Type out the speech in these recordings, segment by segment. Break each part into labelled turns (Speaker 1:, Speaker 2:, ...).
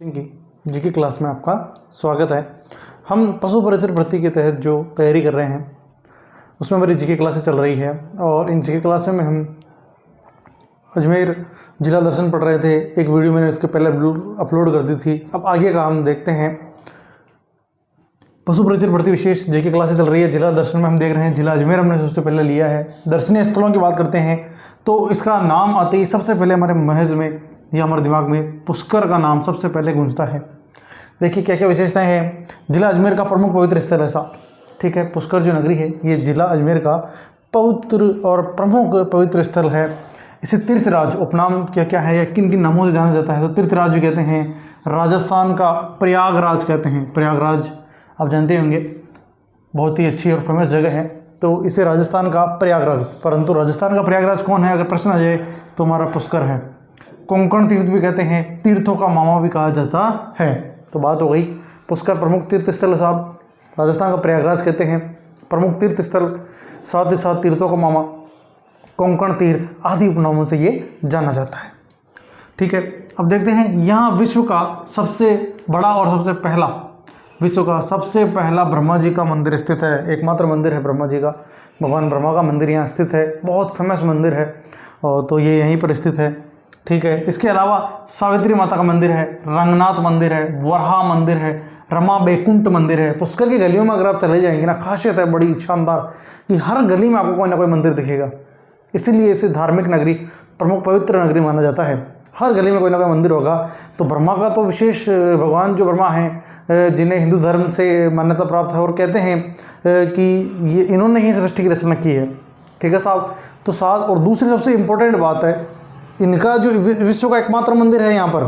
Speaker 1: की GK class में आपका स्वागत है। हम पशु परिचर भर्ती के तहत जो तैयारी कर रहे हैं उसमें मेरी जीके क्लासें चल रही है और इन जीके क्लासें में हम अजमेर जिला दर्शन पढ़ रहे थे। एक वीडियो मैंने इसके पहले अपलोड कर दी थी। अब आगे का हम देखते हैं। पशु परिचर भर्ती विशेष जीके क्लासें चल रही है। जिला दर्शन में हम देख रहे हैं जिला अजमेर हमने सबसे पहले लिया है। दर्शनीय स्थलों की बात करते हैं तो इसका नाम आते ही सबसे पहले हमारे महज में या हमारे दिमाग में पुष्कर का नाम सबसे पहले गूंजता है। देखिए क्या क्या विशेषताएं हैं। जिला अजमेर का प्रमुख पवित्र स्थल ऐसा, ठीक है। पुष्कर जो नगरी है ये जिला अजमेर का पवित्र और प्रमुख पवित्र स्थल है। इसे तीर्थराज उपनाम क्या क्या है या किन किन नामों से जाना जाता है तो तीर्थराज भी कहते हैं। राजस्थान का प्रयागराज कहते हैं। प्रयागराज आप जानते होंगे बहुत ही अच्छी और फेमस जगह है, तो इसे राजस्थान का प्रयागराज। परंतु राजस्थान का प्रयागराज कौन है अगर प्रश्न आ जाए तो हमारा पुष्कर है। कोंकण तीर्थ भी कहते हैं, तीर्थों का मामा भी कहा जाता है। तो बात हो गई पुष्कर प्रमुख तीर्थ स्थल साहब। राजस्थान का प्रयागराज कहते हैं प्रमुख तीर्थ स्थल, साथ ही साथ तीर्थों का मामा, कोंकण तीर्थ आदि उपनामों से ये जाना जाता है, ठीक है। अब देखते हैं यहाँ विश्व का सबसे बड़ा और सबसे पहला ब्रह्मा जी का मंदिर स्थित है। एकमात्र मंदिर है ब्रह्मा जी का, भगवान ब्रह्मा का मंदिर यहाँ स्थित है। बहुत फेमस मंदिर है और तो ये यहीं पर स्थित है, ठीक है। इसके अलावा सावित्री माता का मंदिर है, रंगनाथ मंदिर है, वरहा मंदिर है, रमा बैकुंठ मंदिर है। पुष्कर की गलियों में अगर आप चले जाएंगे ना, खासियत है बड़ी शानदार कि हर गली में आपको कोई ना कोई मंदिर दिखेगा। इसीलिए इसे धार्मिक नगरी, प्रमुख पवित्र नगरी माना जाता है। हर गली में कोई ना कोई मंदिर होगा। तो ब्रह्मा का तो विशेष, भगवान जो ब्रह्मा हैं जिन्हें हिंदू धर्म से मान्यता प्राप्त है और कहते हैं कि ये इन्होंने ही सृष्टि की रचना की है, ठीक है साहब। तो साथ और दूसरी सबसे इम्पोर्टेंट बात है इनका जो विश्व का एकमात्र मंदिर है यहाँ पर,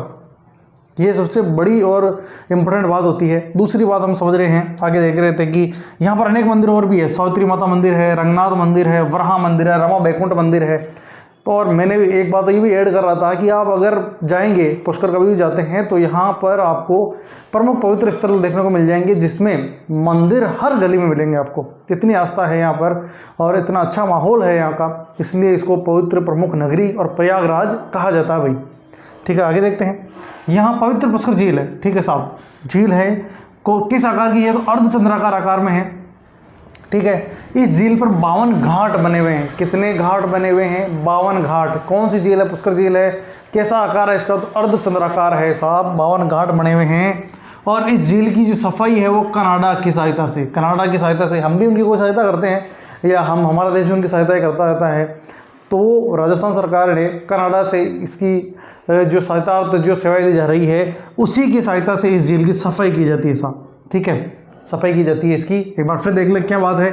Speaker 1: ये सबसे बड़ी और इम्पोर्टेंट बात होती है। दूसरी बात हम समझ रहे हैं, आगे देख रहे थे कि यहाँ पर अनेक मंदिर और भी है। सावित्री माता मंदिर है, रंगनाथ मंदिर है, वरहा मंदिर है, रमा बैकुंठ मंदिर है। और मैंने भी एक बात ये भी ऐड कर रहा था कि आप अगर जाएंगे पुष्कर कभी भी जाते हैं तो यहाँ पर आपको प्रमुख पवित्र स्थल देखने को मिल जाएंगे जिसमें मंदिर हर गली में मिलेंगे आपको। इतनी आस्था है यहाँ पर और इतना अच्छा माहौल है यहाँ का, इसलिए इसको पवित्र प्रमुख नगरी और प्रयागराज कहा जाता है भाई, ठीक है। आगे देखते हैं। यहाँ पवित्र पुष्कर झील है, ठीक है साहब। झील है को किस आकार की है तो अर्धचंद्राकार आकार में है, ठीक है। इस झील पर 52 घाट बने हुए हैं। कितने घाट बने हुए हैं? 52 घाट। कौन सी झील है? पुष्कर झील है। कैसा आकार है इसका तो अर्धचंद्राकार है साहब। 52 घाट बने हुए हैं और इस झील की जो सफाई है वो कनाडा की सहायता से, हम भी उनकी कोई सहायता करते हैं या हमारा देश भी उनकी सहायता करता रहता है। तो राजस्थान सरकार ने कनाडा से इसकी जो सहायता जो सेवाएं दी जा रही है उसी की सहायता से इस झील की सफाई की जाती है साहब, ठीक है। सफाई की जाती है इसकी। एक बार फिर देख ले क्या बात है।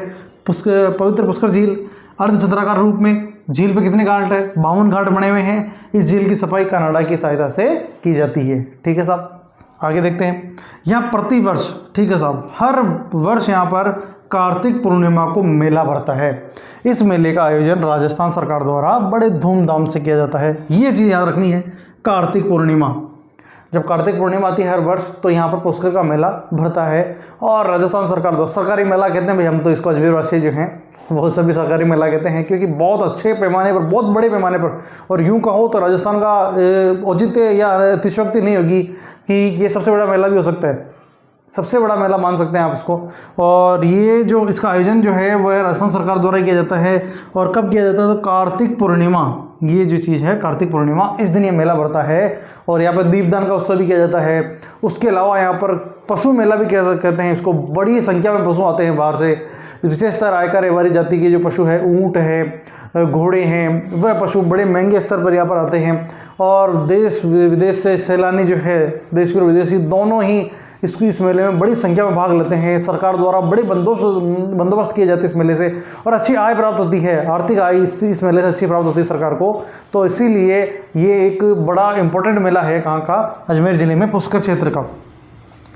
Speaker 1: पवित्र पुष्कर झील अर्धचंद्राकार रूप में, झील पे कितने घाट है? 52 घाट बने हुए हैं। इस झील की सफाई कनाडा की सहायता से की जाती है, ठीक है साहब। आगे देखते हैं। यहाँ प्रतिवर्ष, ठीक है साहब, हर वर्ष यहाँ पर कार्तिक पूर्णिमा को मेला भरता है। इस मेले का आयोजन राजस्थान सरकार द्वारा बड़े धूमधाम से किया जाता है। ये चीज़ याद रखनी है, कार्तिक पूर्णिमा। जब कार्तिक पूर्णिमा आती है हर वर्ष तो यहाँ पर पुष्कर का मेला भरता है और राजस्थान सरकार द्वारा सरकारी मेला कहते हैं भाई, हम तो इसको अजमेर वासी जो हैं वो सभी सरकारी मेला कहते हैं क्योंकि बहुत अच्छे पैमाने पर, बहुत बड़े पैमाने पर, और यूँ कहो तो राजस्थान का औचित्य या अतिशयोक्ति नहीं होगी कि ये सबसे बड़ा मेला भी हो सकता है। सबसे बड़ा मेला मान सकते हैं आप इसको। और ये जो इसका आयोजन जो है वह राजस्थान सरकार द्वारा किया जाता है। और कब किया जाता है तो कार्तिक पूर्णिमा, ये जो चीज़ है कार्तिक पूर्णिमा, इस दिन ये मेला भरता है। और यहाँ पर दीपदान का उत्सव भी किया जाता है। उसके अलावा यहाँ पर पशु मेला भी कहते हैं इसको। बड़ी संख्या में पशु आते हैं बाहर से। विशेषतः रायका रेवारी जाति के जो पशु है, ऊँट है, घोड़े हैं, वह पशु बड़े महंगे स्तर पर यहाँ पर आते हैं। और देश विदेश से सैलानी जो है, देश और विदेशी दोनों ही इस मेले में बड़ी संख्या में भाग लेते हैं। सरकार द्वारा बड़े बंदोबस्त किए जाते हैं इस मेले से और अच्छी आय प्राप्त होती है। आर्थिक आय इस मेले से अच्छी प्राप्त होती है सरकार को। तो इसीलिए ये एक बड़ा इंपॉर्टेंट मेला है कहाँ का? अजमेर जिले में पुष्कर क्षेत्र का,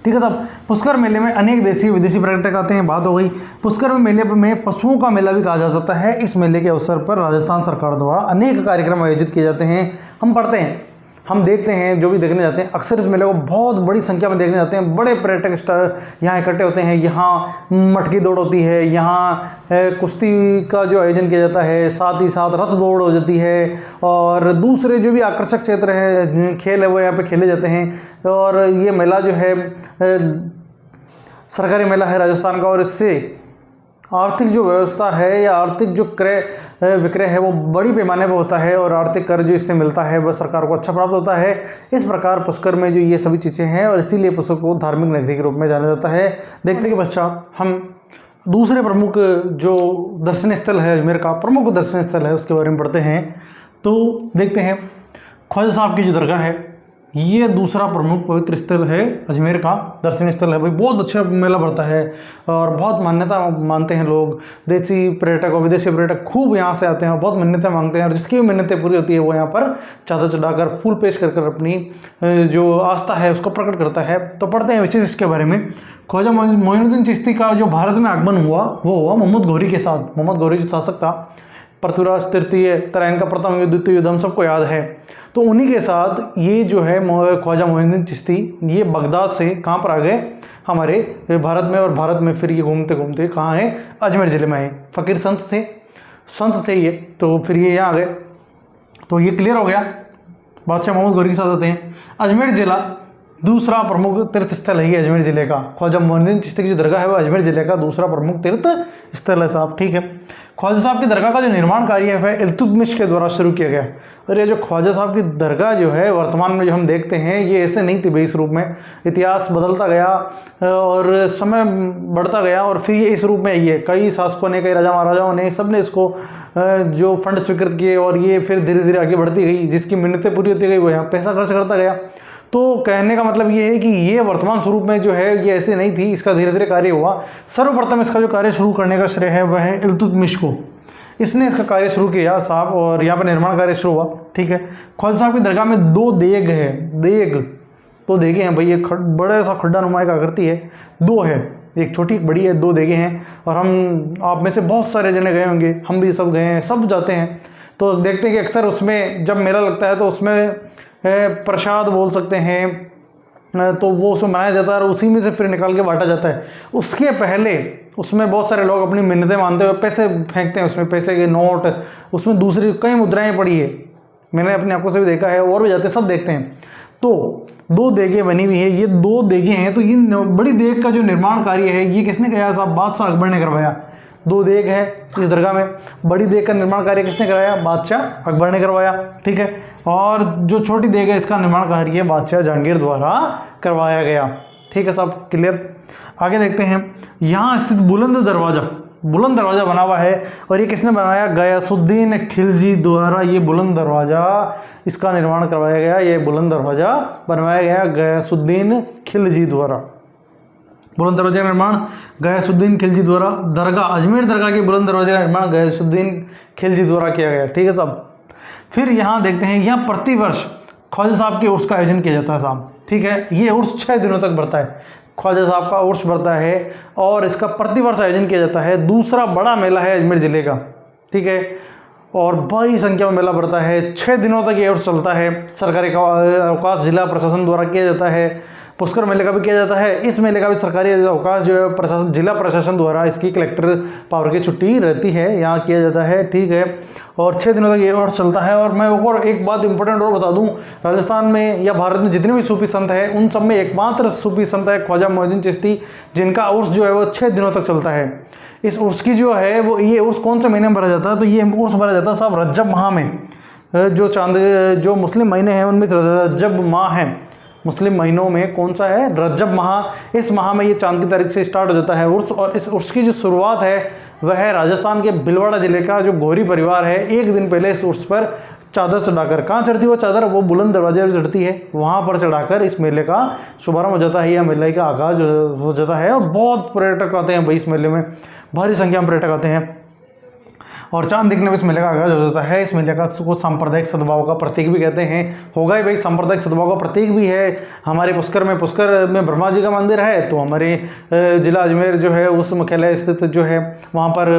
Speaker 1: ठीक है साहब। पुष्कर मेले में अनेक देशी विदेशी पर्यटक आते हैं। बात हो गई पुष्कर मेले में पशुओं का मेला भी कहा जा सकता है। इस मेले के अवसर पर राजस्थान सरकार द्वारा अनेक कार्यक्रम आयोजित किए जाते हैं। हम पढ़ते हैं हम देखते हैं जो भी देखने जाते हैं अक्सर इस मेले को बहुत बड़ी संख्या में देखने जाते हैं। बड़े पर्यटक स्टार यहाँ इकट्ठे होते हैं। यहाँ मटकी दौड़ होती है, यहाँ कुश्ती का जो आयोजन किया जाता है, साथ ही साथ रथ दौड़ हो जाती है, और दूसरे जो भी आकर्षक क्षेत्र है, खेल है, वो यहाँ पे खेले जाते हैं। और ये मेला जो है सरकारी मेला है राजस्थान का, और इससे आर्थिक जो व्यवस्था है या आर्थिक जो क्रय विक्रय है वो बड़ी पैमाने पर होता है, और आर्थिक कर जो इससे मिलता है वह सरकार को अच्छा प्राप्त होता है। इस प्रकार पुष्कर में जो ये सभी चीज़ें हैं, और इसीलिए पुष्कर को धार्मिक नगरी के रूप में जाना जाता है। देखते के पश्चात हम दूसरे प्रमुख जो दर्शनीय स्थल है, अजमेर का प्रमुख दर्शनीय स्थल है, उसके बारे में पढ़ते हैं। तो देखते हैं ख्वाजा साहब की जो दरगाह है, ये दूसरा प्रमुख पवित्र स्थल है, अजमेर का दर्शनीय स्थल है। भाई बहुत अच्छा मेला भरता है और बहुत मान्यता मानते हैं लोग। देसी पर्यटक और विदेशी पर्यटक खूब यहाँ से आते हैं और बहुत मान्यता मांगते हैं, और जिसकी भी मान्यता पूरी होती है वो यहाँ पर चादर चढ़ाकर फूल पेश कर अपनी जो आस्था है उसको प्रकट करता है। तो पढ़ते हैं विशेष इसके बारे में। ख्वाजा मोइनुद्दीन चिश्ती का जो भारत में आगमन हुआ वो हुआ मोहम्मद गौरी के साथ। मोहम्मद गौरी जो शासक था, पृथ्वीराज तृतीय, तराइन का प्रथम युद्ध, द्वितीय युद्ध हम सबको याद है। तो उन्हीं के साथ ये जो है ख्वाजा मोइनुद्दीन चिश्ती ये बगदाद से कहाँ पर आ गए, हमारे भारत में, और भारत में फिर ये घूमते घूमते कहाँ है, अजमेर ज़िले में आए। फ़कीर संत थे ये, तो फिर ये यहाँ आ गए। तो ये क्लियर हो गया, बादशाह मोहम्मद गौरी के साथ आते हैं। अजमेर ज़िला दूसरा प्रमुख तीर्थ स्थल है ये अजमेर ज़िले का। ख्वाजा मोइनुद्दीन चिश्ती की जो दरगाह है वो अजमेर ज़िले का दूसरा प्रमुख तीर्थ स्थल है साहब, ठीक है। ख्वाजा साहब की दरगाह का जो निर्माण कार्य है वह इल्तुतमिश के द्वारा शुरू किया गया। और ये जो ख्वाजा साहब की दरगाह जो है वर्तमान में जो हम देखते हैं ये ऐसे नहीं थी भाई इस रूप में। इतिहास बदलता गया और समय बढ़ता गया, और फिर ये इस रूप में आई है। कई शासकों ने, कई राजा महाराजाओं ने, सब ने इसको जो फंड स्वीकृत किए, और ये फिर धीरे धीरे आगे बढ़ती गई। जिसकी मिन्नतें पूरी होती गई वो यहाँ पैसा खर्च करता गया। तो कहने का मतलब ये है कि ये वर्तमान स्वरूप में जो है ये ऐसे नहीं थी, इसका धीरे धीरे कार्य हुआ। सर्वप्रथम इसका जो कार्य शुरू करने का श्रेय है वह है इल्तुतमिश को। इसने इसका कार्य शुरू किया साहब, और यहाँ पर निर्माण कार्य शुरू हुआ, ठीक है। ख्वाजा साहब की दरगाह में 2 देग है, तो देगे हैं भाई, ये बड़ा सा खड्डा नुमा एक आकृति है, 2 है, एक छोटी एक बड़ी है, 2 देगे हैं। और हम आप में से बहुत सारे जने गए होंगे, हम भी सब गए हैं, सब जाते हैं। तो देखते हैं कि अक्सर उसमें जब मेला लगता है तो उसमें प्रसाद बोल सकते हैं, तो वो उसमें बनाया जाता है और उसी में से फिर निकाल के बांटा जाता है। उसके पहले उसमें बहुत सारे लोग अपनी मिन्नतें मानते हुए पैसे फेंकते हैं, उसमें पैसे के नोट, उसमें दूसरी कई मुद्राएं पड़ी है, मैंने अपनी आंखों से भी देखा है, और भी जाते सब देखते हैं। तो 2 देगें बनी हुई है, ये 2 देगें हैं। तो ये बड़ी देग का जो निर्माण कार्य है ये किसने किया साहब, बादशाह अकबर ने करवाया। 2 देग है इस दरगाह में, बड़ी देग का निर्माण कार्य किसने कराया, बादशाह अकबर ने करवाया, ठीक है। और जो छोटी देग है इसका निर्माण कार्य बादशाह जहांगीर द्वारा करवाया गया, ठीक है साहब, क्लियर। आगे देखते हैं, यहाँ स्थित बुलंद दरवाज़ा बना हुआ है, और ये किसने बनाया, गयासुद्दीन खिलजी द्वारा। ये बुलंद दरवाज़ा इसका निर्माण करवाया गया, ये बुलंद दरवाज़ा बनवाया गया गयासुद्दीन खिलजी द्वारा। बुलंद दरवाजे का निर्माण गयासुद्दीन खिलजी द्वारा। दरगाह, अजमेर दरगाह के बुलंद दरवाजे का निर्माण गयासुद्दीन खिलजी द्वारा किया गया, ठीक है साहब। फिर यहाँ देखते हैं, यहाँ प्रतिवर्ष ख्वाजा साहब के उर्स का आयोजन किया जाता है साहब, ठीक है। ये उर्स 6 दिनों तक बढ़ता है, ख्वाजा साहब का उर्स बढ़ता है, और इसका प्रतिवर्ष आयोजन किया जाता है। दूसरा बड़ा मेला है अजमेर ज़िले का, ठीक है, और बड़ी संख्या में मेला बढ़ता है। 6 दिनों तक ये उर्स चलता है। सरकारी अवकाश जिला प्रशासन द्वारा किया जाता है। पुष्कर मेले का भी किया जाता है। इस मेले का भी सरकारी अवकाश जो है प्रशासन, जिला प्रशासन द्वारा इसकी कलेक्टर पावर की छुट्टी रहती है, यहाँ किया जाता है, ठीक है। और 6 दिनों तक ये उर्स चलता है। और मैं और एक बात इंपॉर्टेंट और बता दूं, राजस्थान में या भारत में जितने भी सूफी संत हैं उन सब में एकमात्र सूफी संत है ख्वाजा मोइनुद्दीन चिश्ती, जिनका उर्स जो है वो 6 दिनों तक चलता है। इस उर्स की जो है वो, ये उर्स कौन से महीने में भरा जाता है, तो ये उर्स भरा जाता है साहब रज्जब माह में। जो मुस्लिम महीने हैं उनमें रज्जब माह है। मुस्लिम महीनों में कौन सा है, रज्जब माह। इस माह में ये चांद की तारीख से स्टार्ट हो जाता है उर्स, और इस उर्स की जो शुरुआत है वह है राजस्थान के भीलवाड़ा जिले का जो गौरी परिवार है। एक दिन पहले इस उर्स पर चादर चढ़ाकर, कहाँ चढ़ती है वो चादर, वो बुलंद दरवाजे पर चढ़ती है, वहाँ पर चढ़ाकर इस मेले का शुभारंभ हो जाता है, या मेले का आगाज हो जाता है। और बहुत पर्यटक आते हैं भाई इस मेले में, भारी संख्या में पर्यटक आते हैं, और चांद दिखने में इस मेले का आगाज हो जाता है। इस मेले का को सांप्रदायिक सद्भाव का प्रतीक भी कहते हैं। होगा ही भाई, सांप्रदायिक सद्भाव का प्रतीक भी है। हमारे पुष्कर में ब्रह्मा जी का मंदिर है, तो हमारे जिला अजमेर जो है उस मुख्यालय स्थित जो है वहाँ पर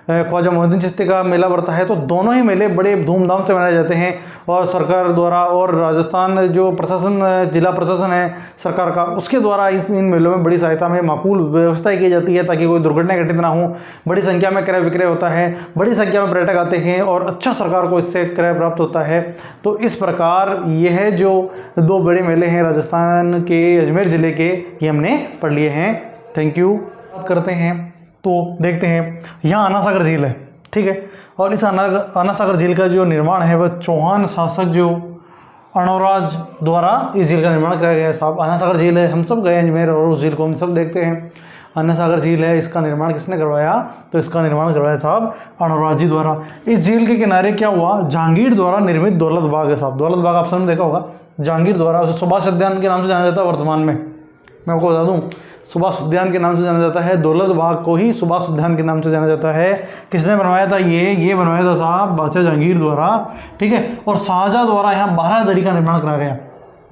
Speaker 1: ख्वाजा मोहिउद्दीन चिश्ती का मेला बढ़ता है। तो दोनों ही मेले बड़े धूमधाम से मनाए जाते हैं और सरकार द्वारा और राजस्थान जो प्रशासन, जिला प्रशासन है सरकार का, उसके द्वारा इन मेलों में बड़ी सहायता में माकूल व्यवस्था की जाती है ताकि कोई दुर्घटना घटित ना हो। बड़ी संख्या में क्रय विक्रय होता है, बड़ी संख्या में पर्यटक आते हैं और अच्छा सरकार को इससे क्रय प्राप्त होता है। तो इस प्रकार यह जो 2 बड़े मेले हैं राजस्थान के अजमेर ज़िले के, ये हमने पढ़ लिए हैं। Thank you. बात करते हैं तो देखते हैं, यहाँ आना सागर झील है, ठीक है। और इस आना सागर झील का जो निर्माण है वह चौहान शासक जो अर्णोराज द्वारा इस झील का निर्माण कराया गया है साहब। आना सागर झील है, हम सब गए अजमेर और उस झील को हम सब देखते हैं। आना सागर झील है, इसका निर्माण किसने करवाया? तो इसका निर्माण करवाया साहब अर्णोराज जी द्वारा। इस झील के किनारे क्या हुआ? जहांगीर द्वारा निर्मित दौलत बाग है साहब। दौलत बाग आप सबने देखा होगा, जहांगीर द्वारा, उसे सुभाष उद्यान के नाम से जाना जाता है वर्तमान में। मैं आपको बता दूं, सुभाष उद्यान के नाम से जाना जाता है, दौलत बाग को ही सुभाष उद्यान के नाम से जाना जाता है। किसने बनवाया था? ये बनवाया था साहब बादशाह जहांगीर द्वारा, ठीक है। और शाहजहाँ द्वारा यहाँ बारादरी का निर्माण कराया गया।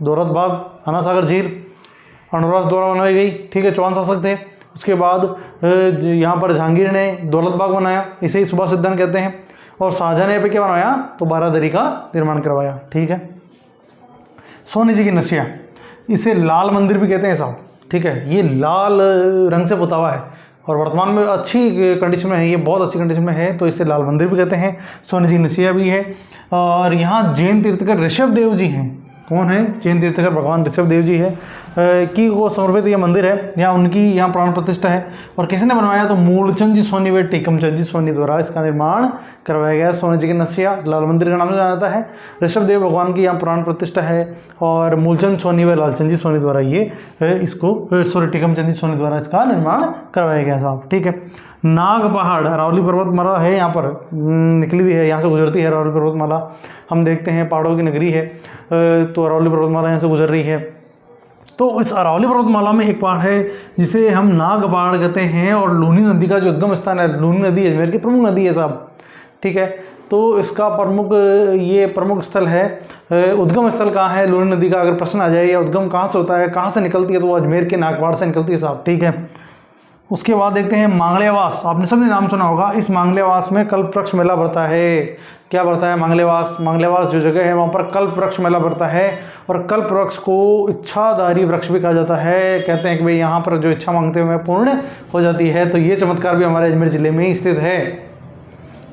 Speaker 1: दौलत बाग, आना सागर झील अर्णोराज द्वारा बनवाई गई, ठीक है, चौहान शासक थे। उसके बाद यहाँ पर जहांगीर ने दौलत बाग बनाया, इसे ही सुभाष उद्यान कहते हैं। और शाहजहाँ ने यहाँ पे क्या बनवाया? तो बारादरी का निर्माण करवाया, ठीक है। सोने जी की नसिया, इसे लाल मंदिर भी कहते हैं साहब, ठीक है। ये लाल रंग से पुता हुआ है और वर्तमान में अच्छी कंडीशन में है, ये बहुत अच्छी कंडीशन में है, तो इसे लाल मंदिर भी कहते हैं। सोने जी की नसिया भी है। और यहाँ जैन तीर्थकर ऋषभ देव जी हैं। कौन है? जैन तीर्थकर भगवान ऋषभ देव जी है कि वो समर्पित ये मंदिर है। यहाँ उनकी यहाँ प्राण प्रतिष्ठा है। और किसने बनवाया? तो मूलचंद जी सोनी व टेकमचंद जी सोनी द्वारा इसका निर्माण करवाया गया। सोने जी की नसिया लाल मंदिर का नाम से जाना जाता है। ऋषभ देव भगवान की यहाँ प्राण प्रतिष्ठा है और मूलचंद सोनी व लालचंद जी सोनी द्वारा ये इसको टेकमचंद जी सोनी द्वारा इसका निर्माण करवाया गया साहब, ठीक है। नाग पहाड़, अरावली पर्वतमाला है, यहाँ पर निकली हुई है, यहाँ से गुजरती है अरावली पर्वतमाला। हम देखते हैं पहाड़ों की नगरी है, तो अरावली पर्वतमाला यहाँ से गुजर रही है। तो इस अरावली पर्वतमाला में एक पहाड़ है जिसे हम नाग पहाड़ कहते हैं। और लूनी नदी का जो उद्गम स्थान है, लूनी नदी अजमेर की प्रमुख नदी है साहब, ठीक है। तो इसका प्रमुख स्थल है। उद्गम स्थल कहाँ है लूनी नदी का? अगर प्रश्न आ जाए या उद्गम कहाँ से होता है, कहाँ से निकलती है, तो वो अजमेर के नागपहाड़ से निकलती है साहब, ठीक है। उसके बाद देखते हैं मांगलेवास, आपने सबने नाम सुना होगा। इस मांगलेवास में कल्प वृक्ष मेला बढ़ता है। क्या बढ़ता है? मांगलेवास जो जगह है वहाँ पर कल्प वृक्ष मेला बढ़ता है। और कल्प वृक्ष को इच्छाधारी वृक्ष भी कहा जाता है। कहते हैं कि भाई यहाँ पर जो इच्छा मांगते हुए पूर्ण हो जाती है। तो ये चमत्कार भी हमारे अजमेर जिले में ही स्थित है।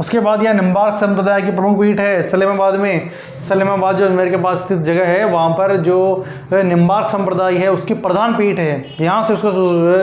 Speaker 1: उसके बाद यह निम्बार्क संप्रदाय की प्रमुख पीठ है सलेमाबाद में। सलेमाबाद जो अजमेर के पास स्थित जगह है, वहाँ पर जो निम्बार्क संप्रदाय है उसकी प्रधान पीठ है। यहाँ से उसका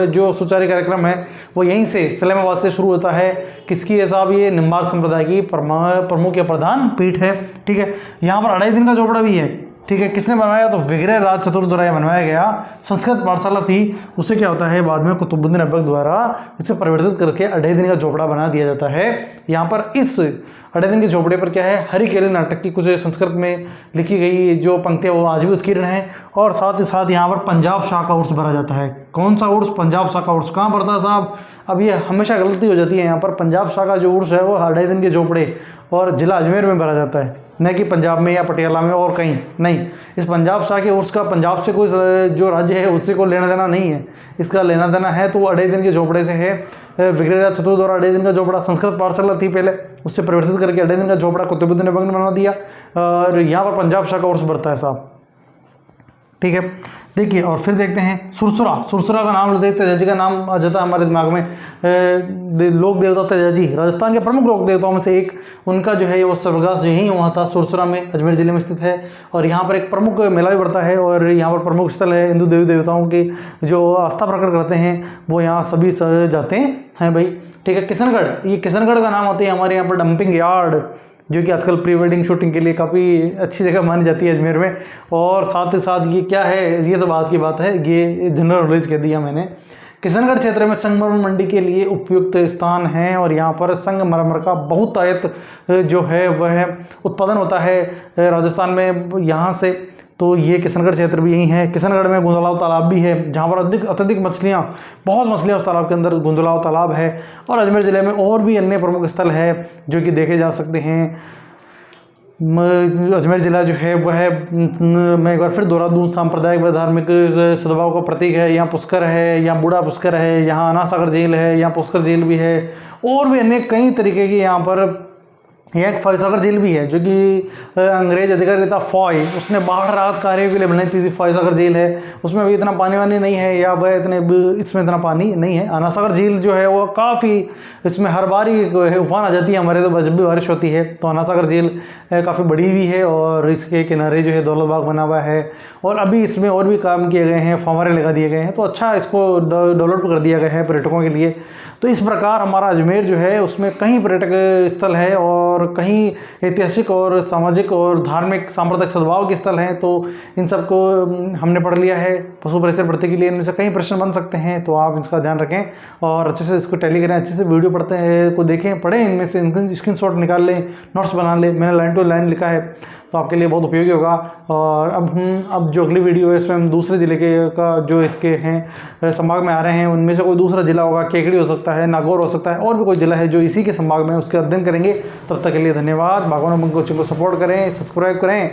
Speaker 1: जो सुचारू कार्यक्रम है वो यहीं से सलेमाबाद से शुरू होता है। किसकी है साहब? ये निम्बार्क संप्रदाय की प्रमुख या प्रधान पीठ है, ठीक है। यहाँ पर 2.5 दिन का झोपड़ा भी है, ठीक है। किसने बनवाया? तो विग्रह राज चतुर द्वारा बनवाया गया। संस्कृत पाठशाला थी, उससे क्या होता है बाद में कुतुबुद्दीन ऐबक द्वारा इसे परिवर्तित करके 2.5 दिन का झोपड़ा बना दिया जाता है। यहाँ पर इस 2.5 दिन के झोपड़े पर क्या है? हरि केले नाटक की कुछ संस्कृत में लिखी गई जो पंक्तियाँ वो आज भी उत्कीर्ण है। और साथ ही साथ यहाँ पर पंजाब शाह का उर्स भरा जाता है। कौन सा उर्स? पंजाब शाह का उर्स। कहाँ पड़ता है साहब? अब ये हमेशा गलती हो जाती है, यहाँ पर पंजाब शाह का जो उर्स है वो 2.5 दिन के झोपड़े और जिला अजमेर में भरा जाता है, न कि पंजाब में या पटियाला में और कहीं नहीं। इस पंजाब शाह के उर्स का पंजाब से कोई जो राज्य है उससे कोई लेना देना नहीं है। इसका लेना देना है तो वो 2.5 दिन के झोपड़े से है। विग्रह राज चतुर द्वारा 2.5 दिन का झोपड़ा, संस्कृत पाठशाला थी पहले, उससे परिवर्तित करके 2.5 दिन का झोपड़ा कुतुबुद्दीन ऐबक ने बना दिया। और यहाँ पर पंजाब शाह का उर्स बढ़ता है साहब, ठीक है। देखिए और फिर देखते हैं सुरसुरा का नाम लेते हैं, तेजाजी का नाम आ जाता है हमारे दिमाग में। लोक देवता तेजाजी राजस्थान के प्रमुख लोक देवताओं में से एक, उनका जो है वो स्वर्गवास यहीं हुआ था सुरसुरा में, अजमेर जिले में स्थित है। और यहाँ पर एक प्रमुख मेला भी बढ़ता है और यहाँ पर प्रमुख स्थल है। हिंदू देवी देवताओं की जो आस्था प्रकट करते हैं वो यहाँ सभी जाते हैं भाई, ठीक है। किशनगढ़, ये किशनगढ़ का नाम होता है हमारे यहाँ पर डंपिंग यार्ड, जो कि आजकल प्री वेडिंग शूटिंग के लिए काफ़ी अच्छी जगह मानी जाती है अजमेर में। और साथ ही साथ ये क्या है? ये तो बात की बात है, ये जनरल नॉलेज कह दिया मैंने। किशनगढ़ क्षेत्र में संगमरमर मंडी के लिए उपयुक्त स्थान है और यहाँ पर संगमरमर का बहुतायत जो है वह उत्पादन होता है राजस्थान में यहाँ से। तो ये किशनगढ़ क्षेत्र भी यही है। किशनगढ़ में गुंदलाव तालाब भी है जहाँ पर अत्यधिक मछलियाँ, बहुत मछलियाँ उस तालाब के अंदर गुंदलाव तालाब है। और अजमेर ज़िले में और भी अन्य प्रमुख स्थल है जो कि देखे जा सकते हैं। अजमेर ज़िला जो है वह है, मैं एक बार फिर दोहरा दूँ, सांप्रदायिक व धार्मिक सद्भाव का प्रतीक है। यहाँ पुष्कर है, यहाँ बूढ़ा पुष्कर है, यहाँ अनासागर झील है, यहाँ पुष्कर झील भी है, और भी अनेक कई तरीके की यहाँ पर। यह एक फॉयसागर झील भी है जो कि अंग्रेज अधिकारी था फॉय, उसने बाढ़ राहत कार्य के लिए बनाई थी। फॉयसागर झील है, उसमें भी इतना पानी वानी नहीं है, या वह इतने इसमें इतना पानी नहीं है। अनासागर झील जो है वो काफ़ी, इसमें हर बार ही उफान आ जाती है हमारे, तो जब भी बारिश होती है। तो अनासागर झील काफ़ी बड़ी भी है, और इसके किनारे जो है दौलत बाग बना हुआ है, और अभी इसमें और भी काम किए गए हैं, फव्वारे लगा दिए गए हैं, तो अच्छा इसको डेवलप कर दिया गया है पर्यटकों के लिए। तो इस प्रकार हमारा अजमेर जो है उसमें कई पर्यटक स्थल है, और कहीं ऐतिहासिक और सामाजिक और धार्मिक सांप्रदायिक सद्भाव के स्थल हैं। तो इन सबको हमने पढ़ लिया है। पशु परिसर बढ़ते के लिए इनमें से कई प्रश्न बन सकते हैं, तो आप इसका ध्यान रखें और अच्छे से इसको टैली करें, अच्छे से वीडियो पढ़ते हैं को देखें, पढ़ें, इनमें से स्क्रीनशॉट निकाल लें, नोट्स बना लें। मैंने लाइन टू लाइन लिखा है, तो आपके लिए बहुत उपयोगी होगा। और अब जो अगली वीडियो है इसमें हम दूसरे ज़िले के का जो इसके हैं संभाग में आ रहे हैं, उनमें से कोई दूसरा ज़िला होगा, केकड़ी हो सकता है, नागौर हो सकता है, और भी कोई ज़िला है जो इसी के संभाग में, उसके अध्ययन करेंगे। तब तक के लिए धन्यवाद। बागवान कोचिंग को सपोर्ट करें, सब्सक्राइब करें।